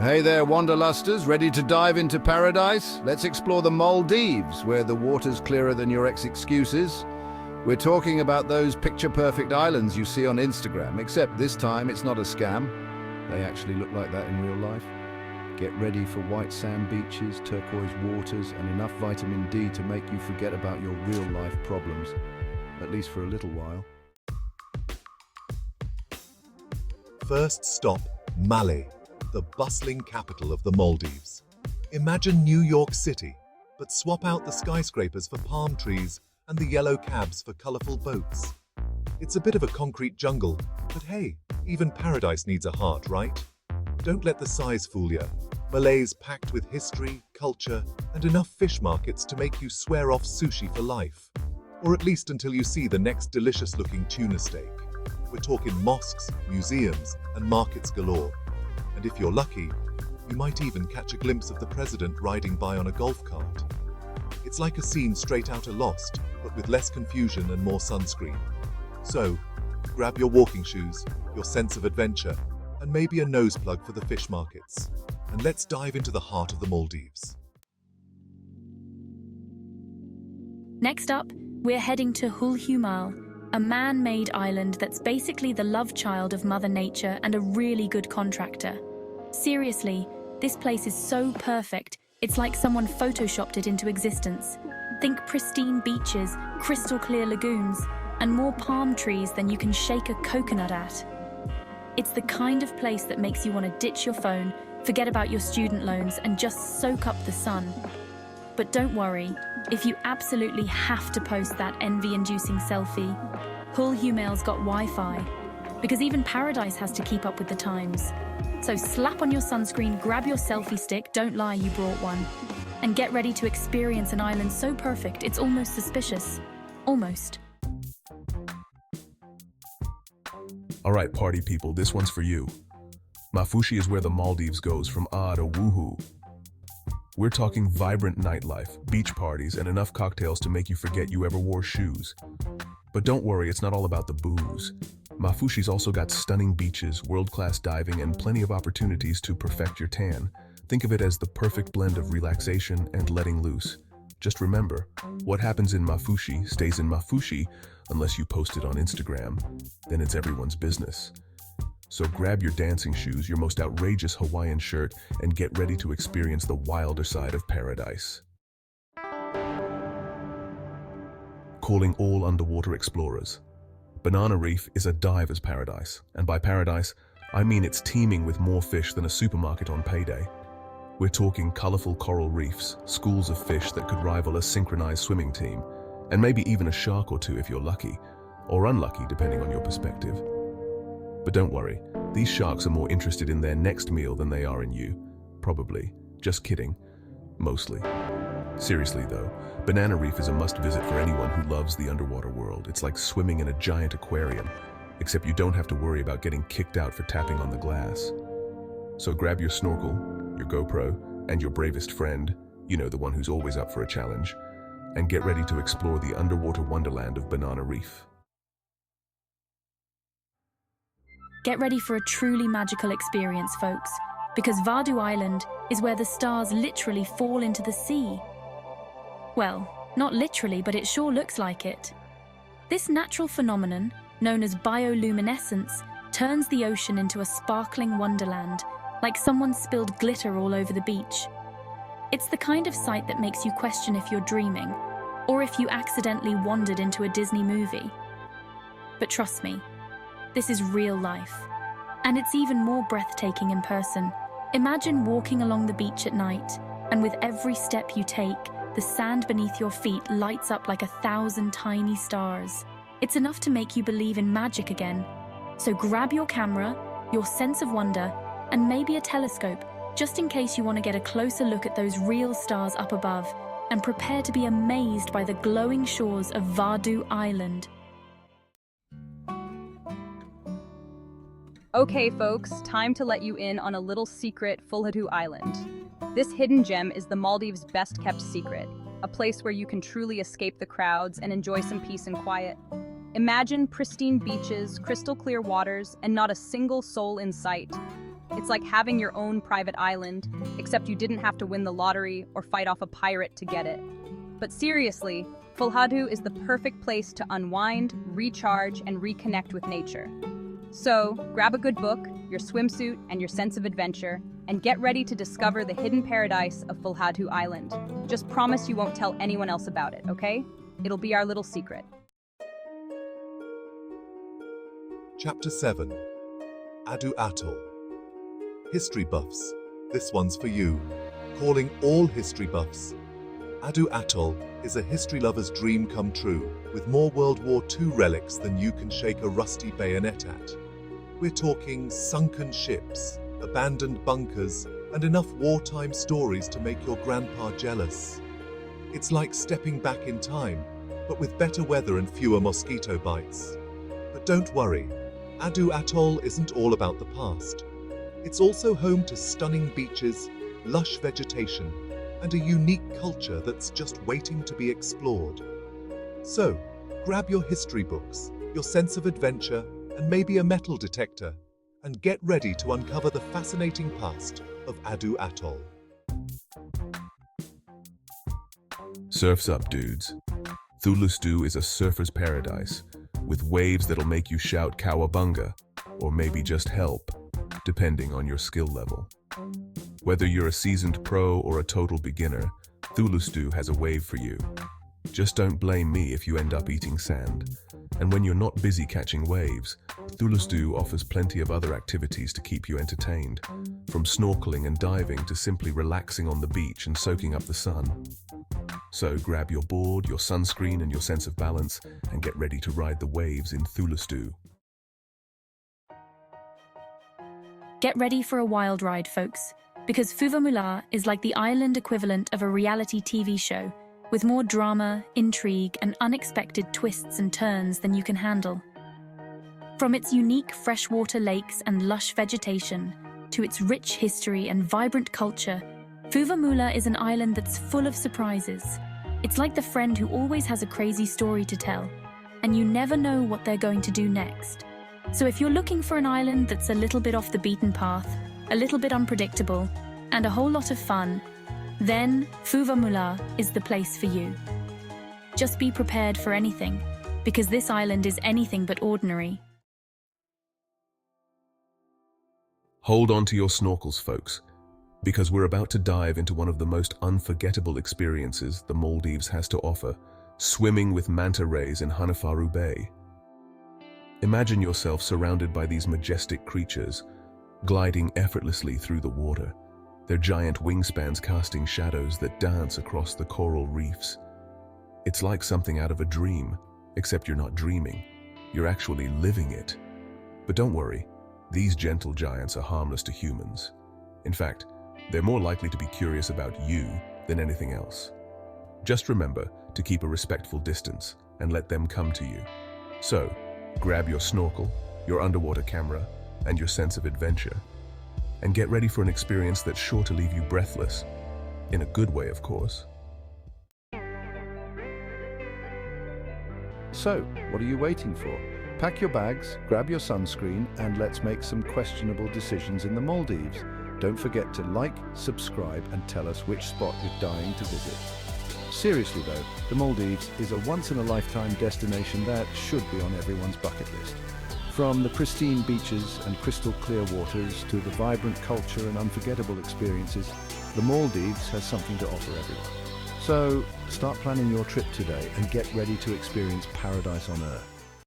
Hey there, wanderlusters, ready to dive into paradise? Let's explore the Maldives, where the water's clearer than your excuses. We're talking about those picture-perfect islands you see on Instagram, except this time it's not a scam. They actually look like that in real life. Get ready for white sand beaches, turquoise waters, and enough vitamin D to make you forget about your real-life problems, at least for a little while. First stop, Malé, the bustling capital of the Maldives. Imagine New York City, but swap out the skyscrapers for palm trees and the yellow cabs for colorful boats. It's a bit of a concrete jungle, but hey, even paradise needs a heart, right? Don't let the size fool you. Malay's packed with history, culture, and enough fish markets to make you swear off sushi for life. Or at least until you see the next delicious-looking tuna steak. We're talking mosques, museums, and markets galore. And if you're lucky, you might even catch a glimpse of the president riding by on a golf cart. It's like a scene straight out of Lost, but with less confusion and more sunscreen. So, grab your walking shoes, your sense of adventure, and maybe a nose plug for the fish markets. And let's dive into the heart of the Maldives. Next up, we're heading to Hulhumal, a man-made island that's basically the love child of Mother Nature and a really good contractor. Seriously, this place is so perfect, it's like someone photoshopped it into existence. Think pristine beaches, crystal clear lagoons, and more palm trees than you can shake a coconut at. It's the kind of place that makes you want to ditch your phone, forget about your student loans, and just soak up the sun. But don't worry, if you absolutely have to post that envy-inducing selfie, Hulhumal's got Wi-Fi, because even paradise has to keep up with the times. So slap on your sunscreen, grab your selfie stick, don't lie you brought one, and get ready to experience an island so perfect it's almost suspicious. Almost. Alright party people, this one's for you. Mafushi is where the Maldives goes from ah to woohoo. We're talking vibrant nightlife, beach parties, and enough cocktails to make you forget you ever wore shoes. But don't worry, it's not all about the booze. Mafushi's also got stunning beaches, world-class diving, and plenty of opportunities to perfect your tan. Think of it as the perfect blend of relaxation and letting loose. Just remember, what happens in Mafushi stays in Mafushi unless you post it on Instagram. Then it's everyone's business. So grab your dancing shoes, your most outrageous Hawaiian shirt, and get ready to experience the wilder side of paradise. Calling all underwater explorers. Banana Reef is a diver's paradise, and by paradise, I mean it's teeming with more fish than a supermarket on payday. We're talking colorful coral reefs, schools of fish that could rival a synchronized swimming team, and maybe even a shark or two if you're lucky, or unlucky depending on your perspective. But don't worry, these sharks are more interested in their next meal than they are in you. Probably. Just kidding. Mostly. Seriously though, Banana Reef is a must-visit for anyone who loves the underwater world. It's like swimming in a giant aquarium, except you don't have to worry about getting kicked out for tapping on the glass. So grab your snorkel, your GoPro, and your bravest friend, you know, the one who's always up for a challenge, and get ready to explore the underwater wonderland of Banana Reef. Get ready for a truly magical experience, folks, because Vadu Island is where the stars literally fall into the sea. Well, not literally, but it sure looks like it. This natural phenomenon, known as bioluminescence, turns the ocean into a sparkling wonderland, like someone spilled glitter all over the beach. It's the kind of sight that makes you question if you're dreaming, or if you accidentally wandered into a Disney movie. But trust me, this is real life, and it's even more breathtaking in person. Imagine walking along the beach at night, and with every step you take, the sand beneath your feet lights up like 1,000 tiny stars. It's enough to make you believe in magic again. So grab your camera, your sense of wonder, and maybe a telescope, just in case you want to get a closer look at those real stars up above, and prepare to be amazed by the glowing shores of Vadu Island. Okay folks, time to let you in on a little secret Fulhadu Island. This hidden gem is the Maldives' best kept secret, a place where you can truly escape the crowds and enjoy some peace and quiet. Imagine pristine beaches, crystal clear waters, and not a single soul in sight. It's like having your own private island, except you didn't have to win the lottery or fight off a pirate to get it. But seriously, Fulhadu is the perfect place to unwind, recharge, and reconnect with nature. So, grab a good book, your swimsuit, and your sense of adventure, and get ready to discover the hidden paradise of Fulhadu Island. Just promise you won't tell anyone else about it, okay? It'll be our little secret. Chapter 7. Adu Atoll. History buffs, this one's for you. Calling all history buffs. Adu Atoll is a history lover's dream come true, with more World War II relics than you can shake a rusty bayonet at. We're talking sunken ships, abandoned bunkers, and enough wartime stories to make your grandpa jealous. It's like stepping back in time, but with better weather and fewer mosquito bites. But don't worry, Adu Atoll isn't all about the past. It's also home to stunning beaches, lush vegetation, and a unique culture that's just waiting to be explored. So, grab your history books, your sense of adventure, and maybe a metal detector, and get ready to uncover the fascinating past of Adu Atoll. Surf's up, dudes. Thulustu is a surfer's paradise, with waves that'll make you shout cowabunga, or maybe just help, depending on your skill level. Whether you're a seasoned pro or a total beginner, Thulustu has a wave for you. Just don't blame me if you end up eating sand. And when you're not busy catching waves, Thulustu offers plenty of other activities to keep you entertained, from snorkeling and diving to simply relaxing on the beach and soaking up the sun. So grab your board, your sunscreen, and your sense of balance, and get ready to ride the waves in Thulustu. Get ready for a wild ride, folks, because Fuvahmulah is like the island equivalent of a reality TV show, with more drama, intrigue, and unexpected twists and turns than you can handle. From its unique freshwater lakes and lush vegetation, to its rich history and vibrant culture, Fuvahmulah is an island that's full of surprises. It's like the friend who always has a crazy story to tell, and you never know what they're going to do next. So if you're looking for an island that's a little bit off the beaten path, a little bit unpredictable, and a whole lot of fun, then Fuvahmulah is the place for you. Just be prepared for anything, because this island is anything but ordinary. Hold on to your snorkels, folks, because we're about to dive into one of the most unforgettable experiences the Maldives has to offer, swimming with manta rays in Hanafaru Bay. Imagine yourself surrounded by these majestic creatures, gliding effortlessly through the water, their giant wingspans casting shadows that dance across the coral reefs. It's like something out of a dream, except you're not dreaming, you're actually living it. But don't worry, these gentle giants are harmless to humans. In fact, they're more likely to be curious about you than anything else. Just remember to keep a respectful distance and let them come to you. So, grab your snorkel, your underwater camera, and your sense of adventure, and get ready for an experience that's sure to leave you breathless. In a good way, of course. So, what are you waiting for? Pack your bags, grab your sunscreen, and let's make some questionable decisions in the Maldives. Don't forget to like, subscribe, and tell us which spot you're dying to visit. Seriously though, the Maldives is a once-in-a-lifetime destination that should be on everyone's bucket list. From the pristine beaches and crystal clear waters to the vibrant culture and unforgettable experiences, the Maldives has something to offer everyone. So, start planning your trip today and get ready to experience paradise on Earth.